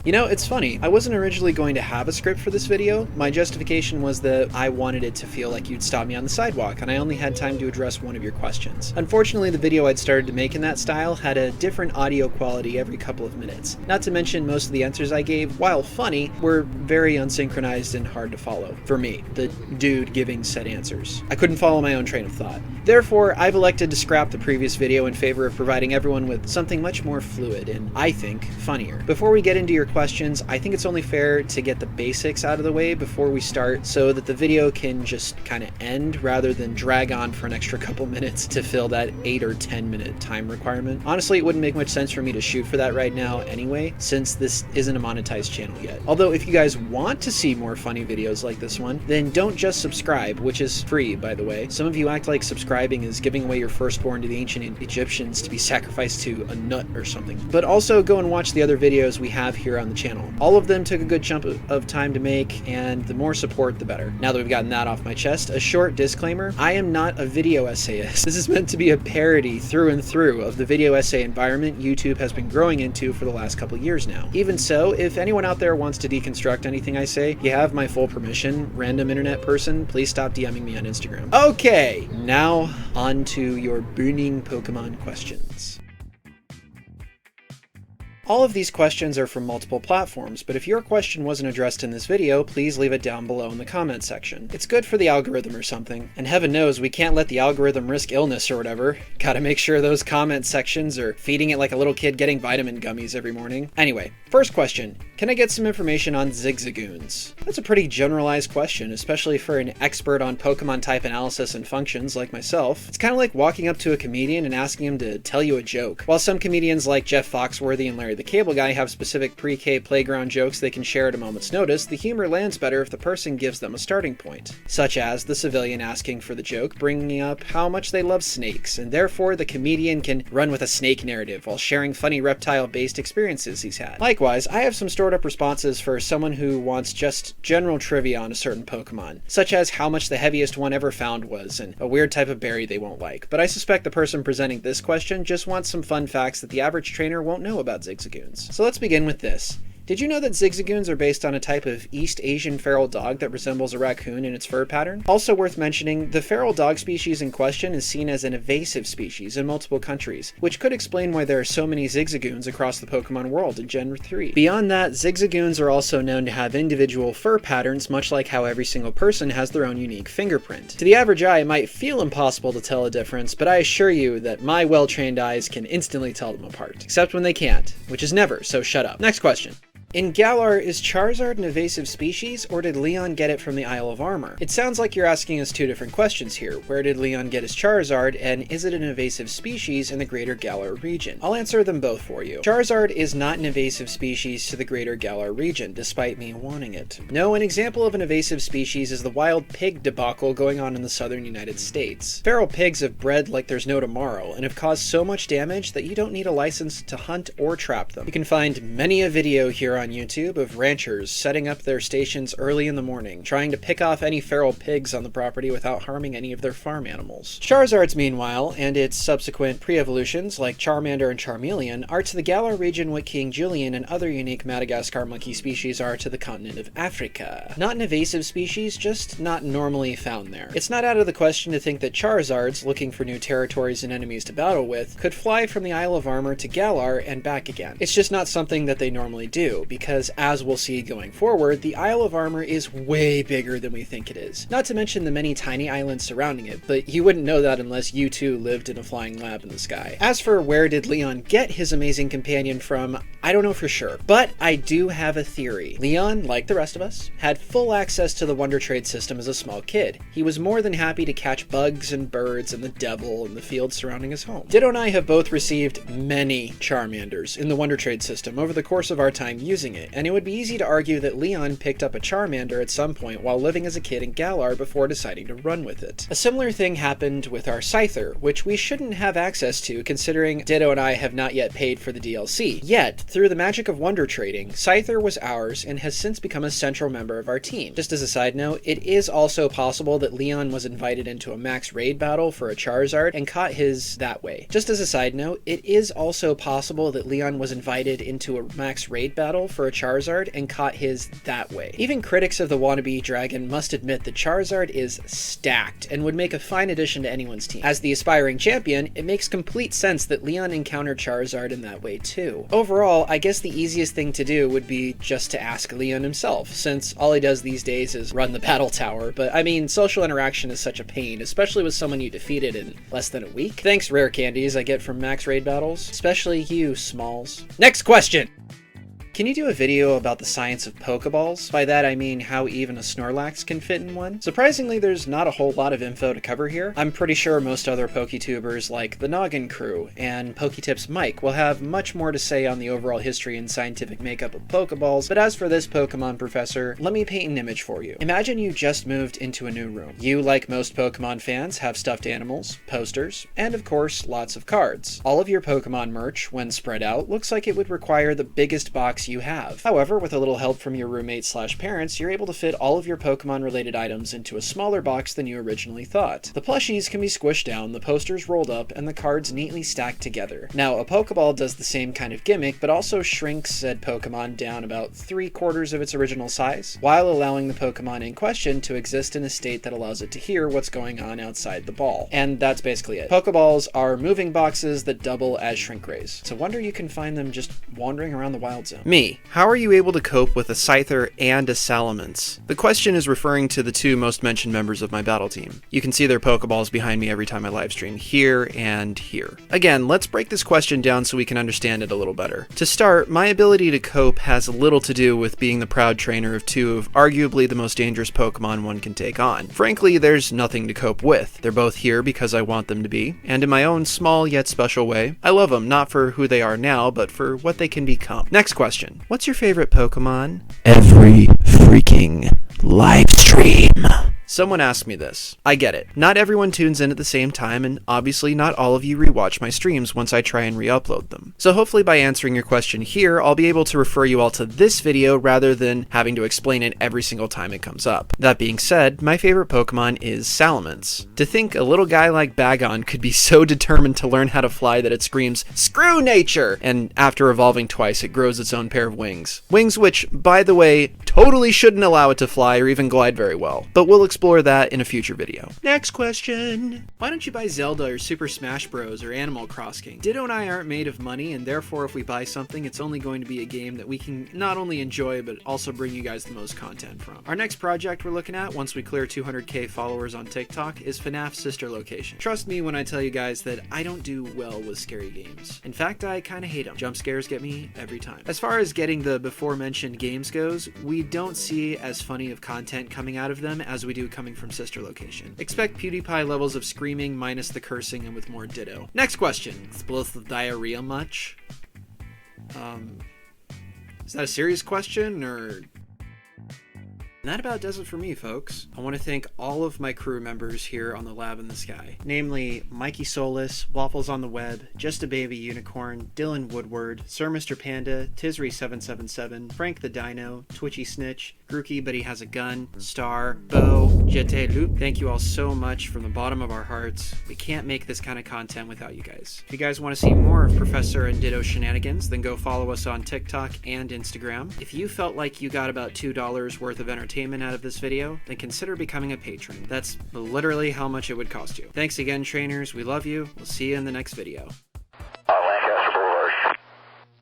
You know, it's funny, I wasn't originally going to have a script for this video. My justification was that I wanted it to feel like you'd stop me on the sidewalk, and I only had time to address one of your questions. Unfortunately, the video I'd started to make in that style had a different audio quality every couple of minutes. Not to mention, most of the answers I gave, while funny, were very unsynchronized and hard to follow. For me, the dude giving said answers. I couldn't follow my own train of thought. Therefore, I've elected to scrap the previous video in favor of providing everyone with something much more fluid and, I think, funnier. Before we get into your questions, I think it's only fair to get the basics out of the way before we start so that the video can just kind of end rather than drag on for an extra couple minutes to fill that 8 or 10 minute time requirement. Honestly, it wouldn't make much sense for me to shoot for that right now anyway, since this isn't a monetized channel yet. Although if you guys want to see more funny videos like this one, then don't just subscribe, which is free, by the way. Some of you act like subscribing is giving away your firstborn to the ancient Egyptians to be sacrificed to a nut or something. But also go and watch the other videos we have here on the channel. All of them took a good chunk of time to make, and the more support, the better. Now that we've gotten that off my chest, a short disclaimer: I am not a video essayist. This is meant to be a parody through and through of the video essay environment YouTube has been growing into for the last couple years now. Even so, if anyone out there wants to deconstruct anything I say, you have my full permission. Random internet person, please stop DMing me on Instagram. Okay, now on to your burning Pokemon questions. All of these questions are from multiple platforms, but if your question wasn't addressed in this video, please leave it down below in the comments section. It's good for the algorithm or something. And heaven knows we can't let the algorithm risk illness or whatever. Gotta make sure those comment sections are feeding it like a little kid getting vitamin gummies every morning. Anyway, first question. Can I get some information on zigzagoons? That's a pretty generalized question, especially for an expert on Pokemon type analysis and functions like myself. It's kind of like walking up to a comedian and asking him to tell you a joke. While some comedians like Jeff Foxworthy and Larry the Cable Guy have specific pre-K playground jokes they can share at a moment's notice, the humor lands better if the person gives them a starting point. Such as the civilian asking for the joke, bringing up how much they love snakes, and therefore the comedian can run with a snake narrative while sharing funny reptile-based experiences he's had. Likewise, I have some stored up responses for someone who wants just general trivia on a certain Pokemon, such as how much the heaviest one ever found was, and a weird type of berry they won't like. But I suspect the person presenting this question just wants some fun facts that the average trainer won't know about zigzagoons. So let's begin with this. Did you know that zigzagoons are based on a type of East Asian feral dog that resembles a raccoon in its fur pattern? Also worth mentioning, the feral dog species in question is seen as an evasive species in multiple countries, which could explain why there are so many zigzagoons across the Pokemon world in Gen 3. Beyond that, zigzagoons are also known to have individual fur patterns, much like how every single person has their own unique fingerprint. To the average eye, it might feel impossible to tell a difference, but I assure you that my well-trained eyes can instantly tell them apart. Except when they can't, which is never, so shut up. Next question. In Galar, is Charizard an evasive species, or did Leon get it from the Isle of Armor? It sounds like you're asking us two different questions here. Where did Leon get his Charizard, and is it an evasive species in the greater Galar region? I'll answer them both for you. Charizard is not an evasive species to the greater Galar region, despite me wanting it. No, an example of an evasive species is the wild pig debacle going on in the southern United States. Feral pigs have bred like there's no tomorrow, and have caused so much damage that you don't need a license to hunt or trap them. You can find many a video here on YouTube of ranchers setting up their stations early in the morning, trying to pick off any feral pigs on the property without harming any of their farm animals. Charizard's, meanwhile, and its subsequent pre-evolutions like Charmander and Charmeleon, are to the Galar region what King Julian and other unique Madagascar monkey species are to the continent of Africa. Not an evasive species, just not normally found there. It's not out of the question to think that Charizards, looking for new territories and enemies to battle with, could fly from the Isle of Armor to Galar and back again. It's just not something that they normally do, because as we'll see going forward, the Isle of Armor is way bigger than we think it is. Not to mention the many tiny islands surrounding it, but you wouldn't know that unless you too lived in a flying lab in the sky. As for where did Leon get his amazing companion from, I don't know for sure, but I do have a theory. Leon, like the rest of us, had full access to the Wonder Trade system as a small kid. He was more than happy to catch bugs and birds and the devil in the fields surrounding his home. Ditto and I have both received many Charmanders in the Wonder Trade system over the course of our time using it, and it would be easy to argue that Leon picked up a Charmander at some point while living as a kid in Galar before deciding to run with it. A similar thing happened with our Scyther, which we shouldn't have access to considering Ditto and I have not yet paid for the DLC. Yet, through the magic of Wonder Trading, Scyther was ours and has since become a central member of our team. Just as a side note, it is also possible that Leon was invited into a max raid battle for a Charizard and caught his that way. Just as a side note, it is also possible that Leon was invited into a max raid battle battle for a Charizard and caught his that way. Even critics of the wannabe dragon must admit that Charizard is stacked and would make a fine addition to anyone's team. As the aspiring champion, it makes complete sense that Leon encountered Charizard in that way too. Overall, I guess the easiest thing to do would be just to ask Leon himself, since all he does these days is run the battle tower, but I mean, social interaction is such a pain, especially with someone you defeated in less than a week. Thanks, rare candies I get from max raid battles. Especially you, Smalls. Next question! Can you do a video about the science of Pokeballs? By that I mean how even a Snorlax can fit in one. Surprisingly, there's not a whole lot of info to cover here. I'm pretty sure most other PokeTubers like the Noggin Crew and PokeTips Mike will have much more to say on the overall history and scientific makeup of Pokeballs, but as for this Pokemon professor, let me paint an image for you. Imagine you just moved into a new room. You, like most Pokemon fans, have stuffed animals, posters, and of course, lots of cards. All of your Pokemon merch, when spread out, looks like it would require the biggest box you have. However, with a little help from your roommate/parents, you're able to fit all of your Pokemon related items into a smaller box than you originally thought. The plushies can be squished down, the posters rolled up, and the cards neatly stacked together. Now, a Pokeball does the same kind of gimmick, but also shrinks said Pokemon down about 3/4 of its original size, while allowing the Pokemon in question to exist in a state that allows it to hear what's going on outside the ball. And that's basically it. Pokeballs are moving boxes that double as shrink rays. It's a wonder you can find them just wandering around the wild zone. How are you able to cope with a Scyther and a Salamence? The question is referring to the two most mentioned members of my battle team. You can see their Pokeballs behind me every time I livestream, here and here. Again, let's break this question down so we can understand it a little better. To start, my ability to cope has little to do with being the proud trainer of two of arguably the most dangerous Pokemon one can take on. Frankly, there's nothing to cope with. They're both here because I want them to be, and in my own small yet special way, I love them not for who they are now, but for what they can become. Next question. What's your favorite Pokemon? Every freaking live stream. Someone asked me this. I get it. Not everyone tunes in at the same time, and obviously not all of you rewatch my streams once I try and re-upload them. So hopefully by answering your question here, I'll be able to refer you all to this video rather than having to explain it every single time it comes up. That being said, my favorite Pokemon is Salamence. To think a little guy like Bagon could be so determined to learn how to fly that it screams, "Screw nature!" And after evolving twice, it grows its own pair of wings. Wings which, by the way, totally shouldn't allow it to fly or even glide very well. But we'll explore that in a future video. Next question. Why don't you buy Zelda or Super Smash Bros. Or Animal Crossing? Ditto and I aren't made of money, and therefore if we buy something, it's only going to be a game that we can not only enjoy, but also bring you guys the most content from. Our next project we're looking at, once we clear 200k followers on TikTok, is FNAF's sister location. Trust me when I tell you guys that I don't do well with scary games. In fact, I kinda hate them. Jump scares get me every time. As far as getting the before mentioned games goes, we don't see as funny of content coming out of them as we do coming from sister location. Expect PewDiePie levels of screaming minus the cursing and with more Ditto. Next question. Explosive diarrhea much? Is that a serious question, or... And that about does it for me, folks. I want to thank all of my crew members here on the Lab in the Sky, namely Mikey Solis, Waffelsontheweb, JustababyUnicron, Dylan Woodward, Sir Mr. Panda, Tisry777, Frank the Dino, Twitchy Snitch, Grookey But He Has a Gun, Star, Bo, Jettee Lupe. Thank you all so much from the bottom of our hearts. We can't make this kind of content without you guys. If you guys want to see more of Professor and Ditto shenanigans, then go follow us on TikTok and Instagram. If you felt like you got about $2 worth of entertainment out of this video, then consider becoming a patron. That's literally how much it would cost you. Thanks again, trainers. We love you. We'll see you in the next video.